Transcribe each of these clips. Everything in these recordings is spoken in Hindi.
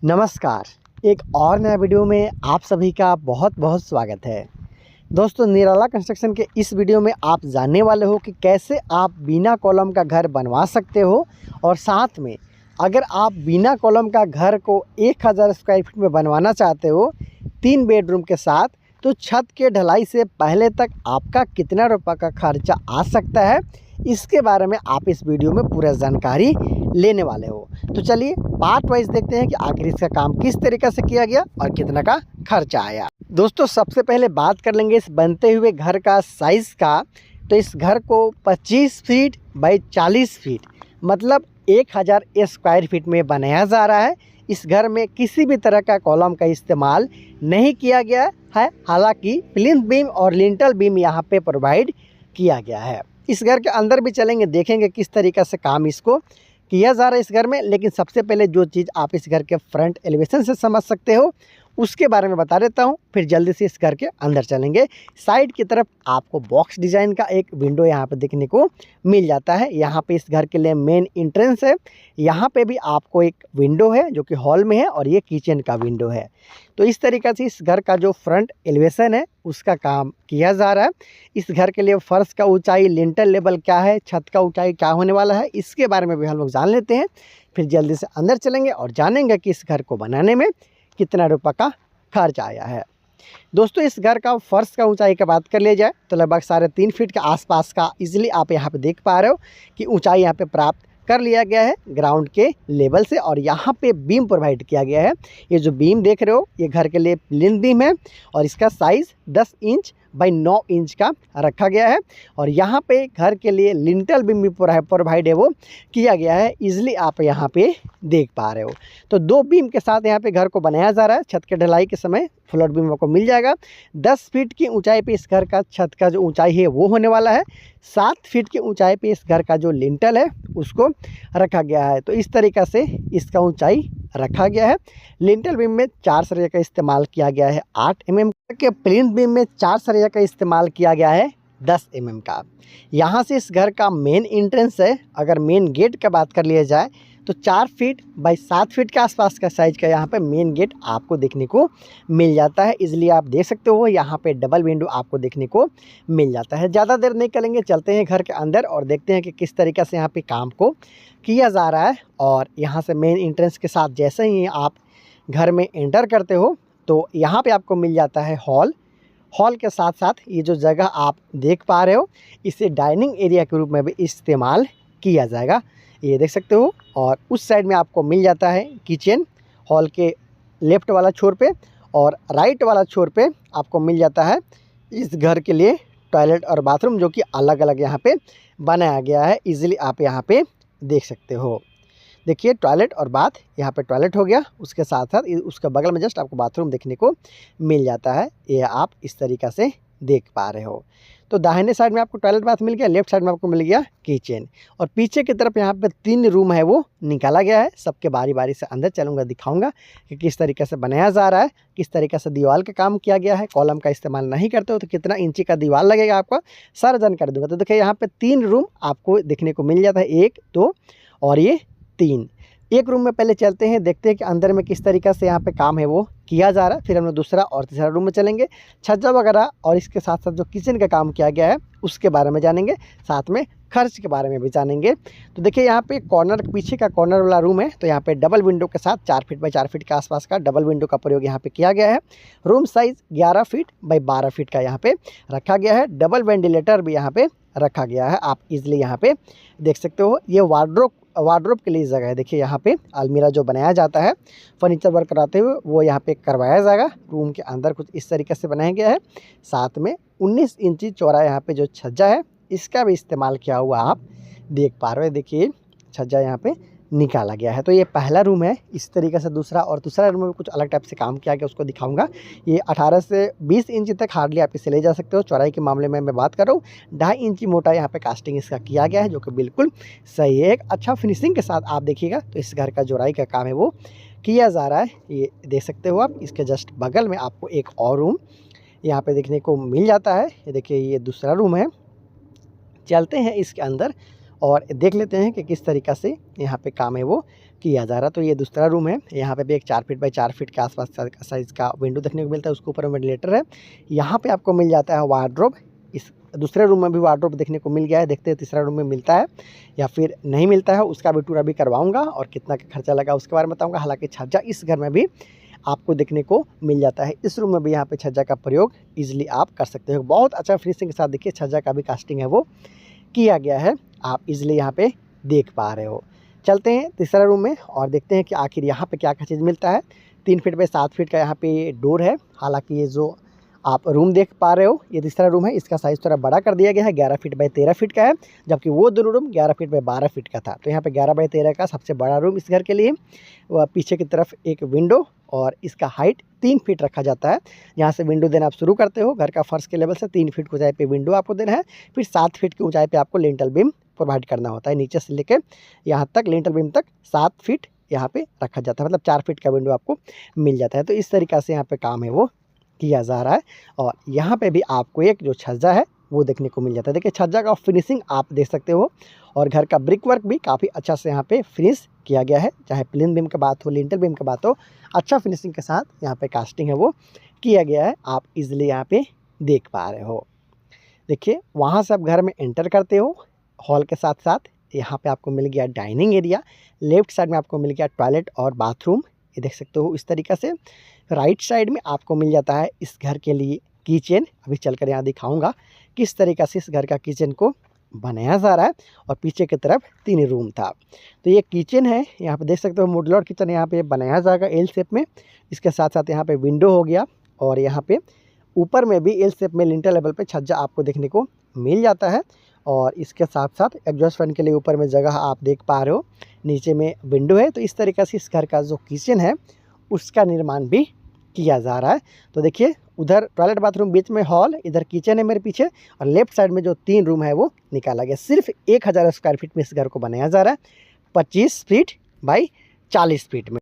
नमस्कार। एक और नया वीडियो में आप सभी का बहुत बहुत स्वागत है। दोस्तों, निराला कंस्ट्रक्शन के इस वीडियो में आप जानने वाले हो कि कैसे आप बिना कॉलम का घर बनवा सकते हो और साथ में अगर आप बिना कॉलम का घर को 1000 स्क्वायर फीट में बनवाना चाहते हो 3 बेडरूम के साथ, तो छत के ढलाई से पहले तक आपका कितना रुपये का खर्चा आ सकता है, इसके बारे में आप इस वीडियो में पूरा जानकारी लेने वाले हो। तो चलिए पार्ट वाइज देखते हैं कि आखिर इसका काम किस तरीके से किया गया और कितना का खर्चा आया। दोस्तों, सबसे पहले बात कर लेंगे इस बनते हुए घर का साइज़ का। तो इस घर को 25 फीट बाई 40 फीट मतलब 1000 स्क्वायर फीट में बनाया जा रहा है। इस घर में किसी भी तरह का कॉलम का इस्तेमाल नहीं किया गया है, हालांकि प्लिंथ बीम और लिंटल बीम यहाँ पे प्रोवाइड किया गया है। इस घर के अंदर भी चलेंगे, देखेंगे किस तरीक़े से काम इसको किया जा रहा है इस घर में। लेकिन सबसे पहले जो चीज़ आप इस घर के फ्रंट एलिवेशन से समझ सकते हो उसके बारे में बता देता हूँ, फिर जल्दी से इस घर के अंदर चलेंगे। साइड की तरफ आपको बॉक्स डिज़ाइन का एक विंडो यहाँ पे देखने को मिल जाता है। यहाँ पे इस घर के लिए मेन एंट्रेंस है। यहाँ पे भी आपको एक विंडो है जो कि हॉल में है और ये किचन का विंडो है। तो इस तरीक़े से इस घर का जो फ्रंट एलिवेशन है उसका काम किया जा रहा है। इस घर के लिए फर्श का ऊंचाई, लिंटल लेवल क्या है, छत का ऊंचाई क्या होने वाला है, इसके बारे में भी हम लोग जान लेते हैं। फिर जल्दी से अंदर चलेंगे और जानेंगे कि इस घर को बनाने में कितना रुपये का खर्च आया है। दोस्तों, इस घर का फर्श का ऊंचाई की बात कर लिया जाए तो लगभग 3.5 फीट के आसपास का इजीली आप यहाँ पे देख पा रहे हो कि ऊंचाई यहाँ पे प्राप्त कर लिया गया है ग्राउंड के लेवल से। और यहाँ पे बीम प्रोवाइड किया गया है। ये जो बीम देख रहे हो ये घर के लिए प्लिंथ बीम है और इसका साइज़ 10 इंच बाई 9 इंच का रखा गया है। और यहाँ पे घर के लिए लिंटल बीम भी प्रोवाइड है वो किया गया है, इजीली आप यहाँ पे देख पा रहे हो। तो 2 बीम के साथ यहाँ पे घर को बनाया जा रहा है। छत के ढलाई के समय फ्लोर बीम आपको मिल जाएगा। 10 फीट की ऊंचाई पे इस घर का छत का जो ऊंचाई है वो होने वाला है। 7 फीट की ऊंचाई पे इस घर का जो लिंटल है उसको रखा गया है। तो इस तरीक़ा से इसका ऊंचाई रखा गया है। लिंटल बीम में 4 सरिया का इस्तेमाल किया गया है 8 mm के। प्लिंथ बीम में 4 सरिया का इस्तेमाल किया गया है 10 mm का। यहाँ से इस घर का मेन एंट्रेंस है। अगर मेन गेट का बात कर लिया जाए तो 4 फीट बाई 7 फीट के आसपास का साइज का यहाँ पे मेन गेट आपको देखने को मिल जाता है। इसलिए आप देख सकते हो यहाँ पे डबल विंडो आपको देखने को मिल जाता है। ज़्यादा देर नहीं करेंगे, चलते हैं घर के अंदर और देखते हैं कि किस तरीक़े से यहाँ पे काम को किया जा रहा है। और यहाँ से मेन एंट्रेंस के साथ जैसे ही आप घर में एंटर करते हो तो यहाँ पे आपको मिल जाता है हॉल। हॉल के साथ साथ ये जो जगह आप देख पा रहे हो इसे डाइनिंग एरिया के रूप में भी इस्तेमाल किया जाएगा, ये देख सकते हो। और उस साइड में आपको मिल जाता है किचन, हॉल के लेफ़्ट वाला छोर पे, और राइट वाला छोर पे आपको मिल जाता है इस घर के लिए टॉयलेट और बाथरूम, जो कि अलग अलग यहाँ पे बनाया गया है। इजीली आप यहाँ पे देख सकते हो। देखिए टॉयलेट और बाथ, यहाँ पे टॉयलेट हो गया, उसके साथ साथ उसके बगल में जस्ट आपको बाथरूम देखने को मिल जाता है। ये आप इस तरीक़ा से देख पा रहे हो। तो दाहिने साइड में आपको टॉयलेट बाथ मिल गया, लेफ्ट साइड में आपको मिल गया किचन, और पीछे की तरफ यहाँ पे 3 रूम है वो निकाला गया है। सबके बारी बारी से अंदर चलूँगा, दिखाऊंगा कि किस तरीके से बनाया जा रहा है, किस तरीके से दीवार का काम किया गया है। कॉलम का इस्तेमाल नहीं करते हो तो कितना इंची का दीवार लगेगा आपका सारा जानकारी दूंगा। तो देखिए यहाँ पे 3 रूम आपको देखने को मिल जाता है, 1 2 और ये 3। एक रूम में पहले चलते हैं, देखते हैं कि अंदर में किस तरीक़े से यहाँ पे काम है वो किया जा रहा है। फिर हम लोग दूसरा और तीसरा रूम में चलेंगे, छज्जा वगैरह और इसके साथ साथ जो किचन का काम किया गया है उसके बारे में जानेंगे, साथ में खर्च के बारे में भी जानेंगे। तो देखिए यहाँ पे कॉर्नर, पीछे का कॉर्नर वाला रूम है। तो यहाँ पे डबल विंडो के साथ 4 फीट बाई 4 फीट के आसपास का डबल विंडो का प्रयोग यहाँ पे किया गया है। Room size 11 feet by 12 feet का यहाँ पे रखा गया है। डबल वेंटिलेटर भी यहाँ पे रखा गया है, आप इजीली यहाँ पे देख सकते हो। ये वार्डरोब के लिए जगह है। देखिए यहाँ पे अलमीरा जो बनाया जाता है फर्नीचर वर्क कराते हुए वो यहाँ पे करवाया जाएगा। रूम के अंदर कुछ इस तरीके से बनाया गया है। साथ में 19 इंची चौड़ा यहाँ पे जो छज्जा है इसका भी इस्तेमाल किया हुआ आप देख पा रहे हो। देखिए छज्जा यहाँ पे निकाला गया है। तो ये पहला रूम है। इस तरीके से दूसरा और तीसरा रूम में कुछ अलग टाइप से काम किया गया, उसको दिखाऊंगा। ये 18 से 20 इंच तक हार्डली आप इसे ले जा सकते हो। चौड़ाई के मामले में मैं बात कर रहा हूँ, 2.5 इंची मोटा यहाँ पे कास्टिंग इसका किया गया है, जो कि बिल्कुल सही है। एक अच्छा फिनिशिंग के साथ आप देखिएगा तो इस घर का जोड़ाई का काम है वो किया जा रहा है, ये देख सकते हो आप। इसके जस्ट बगल में आपको एक और रूम यहाँ पे देखने को मिल जाता है। ये देखिए ये दूसरा रूम है। चलते हैं इसके अंदर और देख लेते हैं कि किस तरीक़ा से यहाँ पे काम है वो किया जा रहा है। तो ये दूसरा रूम है, यहाँ पे भी एक 4 फीट बाई 4 फीट के आसपास साइज़ का विंडो देखने को मिलता है, उसके ऊपर वेंटिलेटर है। यहाँ पे आपको मिल जाता है वार्डरोब। इस दूसरे रूम में भी वार्डरोब देखने को मिल गया है, देखते हैं तीसरा रूम में मिलता है या फिर नहीं मिलता है, उसका भी टूर अभी करवाऊँगा और कितना का खर्चा लगा उसके बारे में बताऊँगा। हालाँकि छज्जा इस घर में भी आपको देखने को मिल जाता है। इस रूम में भी यहाँ पे छज्जा का प्रयोग ईजिली आप कर सकते हो। बहुत अच्छा फिनिशिंग के साथ देखिए छज्जा का भी कास्टिंग है वो किया गया है, आप ईजिली यहाँ पे देख पा रहे हो। चलते हैं तीसरा रूम में और देखते हैं कि आखिर यहाँ पे क्या क्या चीज़ मिलता है। 3 फीट बाई 7 फीट का यहाँ पे डोर है। हालांकि ये जो आप रूम देख पा रहे हो ये तीसरा रूम है, इसका साइज़ थोड़ा बड़ा कर दिया गया है, 11 फीट बाई 13 फीट का है, जबकि वो दोनों रूम 11 फीट बाई 12 फीट का था। तो यहाँ पे 11 बाई 13 का सबसे बड़ा रूम इस घर के लिए। वह पीछे की तरफ एक विंडो और इसका हाइट 3 फीट रखा जाता है। यहाँ से विंडो देना आप शुरू करते हो, घर का फर्श के लेवल से 3 फीट की ऊंचाई पे विंडो आपको देना है, फिर 7 फीट की ऊंचाई पे आपको लिंटल बीम प्रोवाइड करना होता है। नीचे से लेकर यहाँ तक लिंटल बीम तक 7 फीट यहाँ पे रखा जाता है, मतलब 4 फीट का विंडो आपको मिल जाता है। तो इस तरीक़ा से यहाँ पे काम है वो किया जा रहा है। और यहाँ पे भी आपको एक जो छज्जा है वो देखने को मिल जाता है। देखिए छज्जा का फिनिशिंग आप देख सकते हो और घर का ब्रिक वर्क भी काफ़ी अच्छा से यहाँ पे फिनिश किया गया है। चाहे प्लेन बीम की बात हो, लिंटल बीम की बात हो, अच्छा फिनिशिंग के साथ यहाँ पे कास्टिंग है वो किया गया है, आप इजीली यहाँ पे देख पा रहे हो। देखिए वहाँ से आप घर में एंटर करते हो, हॉल के साथ साथ यहाँ पे आपको मिल गया डाइनिंग एरिया, लेफ्ट साइड में आपको मिल गया टॉयलेट और बाथरूम, ये देख सकते हो इस तरीक़ा से। राइट साइड में आपको मिल जाता है इस घर के लिए किचन। अभी चलकर यहाँ दिखाऊंगा किस तरीक़ा से इस घर का किचन को बनाया जा रहा है। और पीछे की तरफ 3 रूम था। तो ये किचन है, यहाँ पे देख सकते हो मॉड्यूलर किचन यहाँ पे बनाया जाएगा एल शेप में। इसके साथ साथ यहाँ पे विंडो हो गया और यहाँ पे ऊपर में भी एल शेप में लिंटर लेवल पे छज्जा आपको देखने को मिल जाता है। और इसके साथ साथ एग्जॉस्ट फैन के लिए ऊपर में जगह आप देख पा रहे हो, नीचे में विंडो है। तो इस तरीक़े से इस घर का जो किचन है उसका निर्माण भी किया जा रहा है। तो देखिए उधर टॉयलेट बाथरूम, बीच में हॉल, इधर किचन है मेरे पीछे, और लेफ्ट साइड में जो 3 रूम है वो निकाला गया। सिर्फ 1000 स्क्वायर फीट में इस घर को बनाया जा रहा है, 25 फीट बाई 40 फीट में।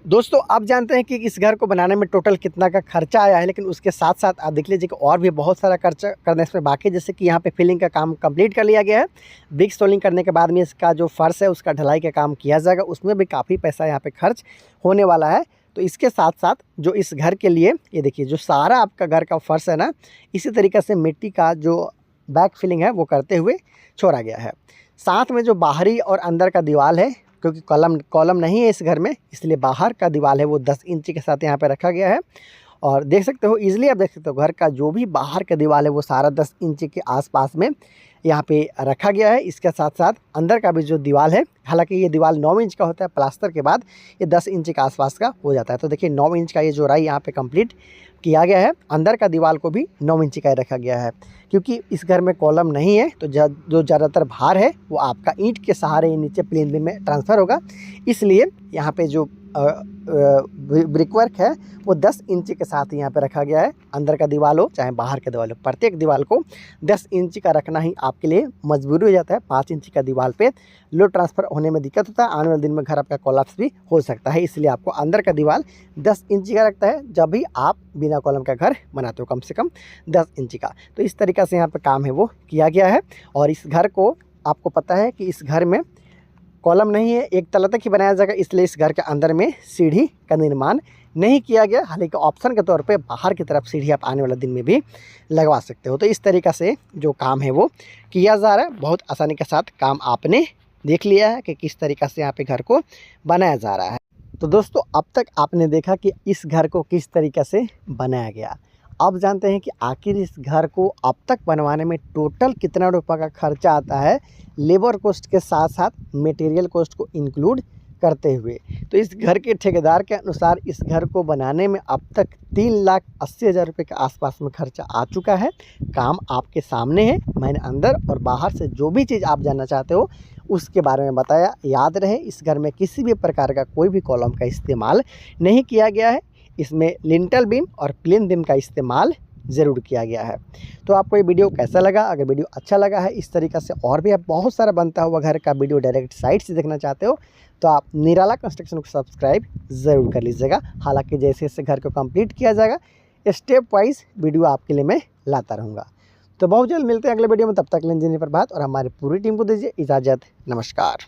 दोस्तों आप जानते हैं कि इस घर को बनाने में टोटल कितना का खर्चा आया है, लेकिन उसके साथ साथ आप देख लीजिए कि और भी बहुत सारा खर्चा करने इसमें बाकी। जैसे कि यहाँ पे फिलिंग का काम कंप्लीट कर लिया गया है, ब्रिक सोलिंग करने के बाद में इसका जो फर्श है उसका ढलाई का काम किया जाएगा, उसमें भी काफ़ी पैसा यहाँ पे खर्च होने वाला है। तो इसके साथ साथ जो इस घर के लिए ये देखिए जो सारा आपका घर का फर्श है ना, इसी तरीके से मिट्टी का जो बैक फिलिंग है वो करते हुए छोड़ा गया है। साथ में जो बाहरी और अंदर का दीवार है, क्योंकि कॉलम नहीं है इस घर में, इसलिए बाहर का दीवार है वो 10 इंची के साथ यहाँ पे रखा गया है। और देख सकते हो ईजिली, आप देख सकते हो घर का जो भी बाहर का दीवार है वो सारा 10 इंची के आसपास में यहाँ पे रखा गया है। इसके साथ साथ अंदर का भी जो दीवार है, हालांकि ये दीवार 9 इंच का होता है, प्लास्टर के बाद ये 10 इंच के आसपास का हो जाता है। तो देखिए 9 इंच का ये जोड़ाई यहाँ पे कंप्लीट किया गया है। अंदर का दीवार को भी 9 इंच का रखा गया है, क्योंकि इस घर में कॉलम नहीं है तो जो ज़्यादातर भार है वो आपका ईंट के सहारे नीचे प्लेन बीम में ट्रांसफ़र होगा। इसलिए यहाँ पे जो ब्रिक वर्क है वो 10 इंच के साथ यहाँ पे रखा गया है। अंदर का दीवार हो चाहे बाहर का दीवार हो, प्रत्येक दीवार को 10 इंच का रखना ही आपके लिए मजबूरी हो जाता है। 5 इंच का दीवार पे लोड ट्रांसफ़र होने में दिक्कत होता है, आने वाले दिन में घर आपका कोलैप्स भी हो सकता है। इसलिए आपको अंदर का दीवार 10 इंच का रखता है जब भी आप बिना कॉलम का घर बनाते हो, कम से कम 10 इंच का। तो इस तरीक़े से यहाँ पर काम है वो किया गया है। और इस घर को आपको पता है कि इस घर में कॉलम नहीं है, एक तला तक ही बनाया जाएगा, इसलिए इस घर के अंदर में सीढ़ी का निर्माण नहीं किया गया। हालांकि ऑप्शन के तौर पे बाहर की तरफ सीढ़ी आप आने वाले दिन में भी लगवा सकते हो। तो इस तरीक़ा से जो काम है वो किया जा रहा है। बहुत आसानी के साथ काम आपने देख लिया है कि किस तरीक़ा से यहाँ पे घर को बनाया जा रहा है। तो दोस्तों अब तक आपने देखा कि इस घर को किस तरीक़े से बनाया गया। अब जानते हैं कि आखिर इस घर को अब तक बनवाने में टोटल कितना रुपये का खर्चा आता है, लेबर कॉस्ट के साथ साथ मटेरियल कॉस्ट को इंक्लूड करते हुए। तो इस घर के ठेकेदार के अनुसार इस घर को बनाने में अब तक 3,80,000 रुपये के आसपास में खर्चा आ चुका है। काम आपके सामने है, मैंने अंदर और बाहर से जो भी चीज़ आप जानना चाहते हो उसके बारे में बताया। याद रहे इस घर में किसी भी प्रकार का कोई भी कॉलम का इस्तेमाल नहीं किया गया है, इसमें लिंटल बीम और प्लेन बीम का इस्तेमाल ज़रूर किया गया है। तो आपको ये वीडियो कैसा लगा? अगर वीडियो अच्छा लगा है, इस तरीक़े से और भी आप बहुत सारा बनता हुआ घर का वीडियो डायरेक्ट साइट से देखना चाहते हो तो आप निराला कंस्ट्रक्शन को सब्सक्राइब ज़रूर कर लीजिएगा। हालांकि जैसे जैसे घर को कंप्लीट किया जाएगा स्टेप वाइज वीडियो आपके लिए मैं लाता रहूँगा। तो बहुत जल्द मिलते हैं अगले वीडियो में, तब तक इंजीनियर पर बात और हमारी पूरी टीम को दीजिए इजाज़त। नमस्कार।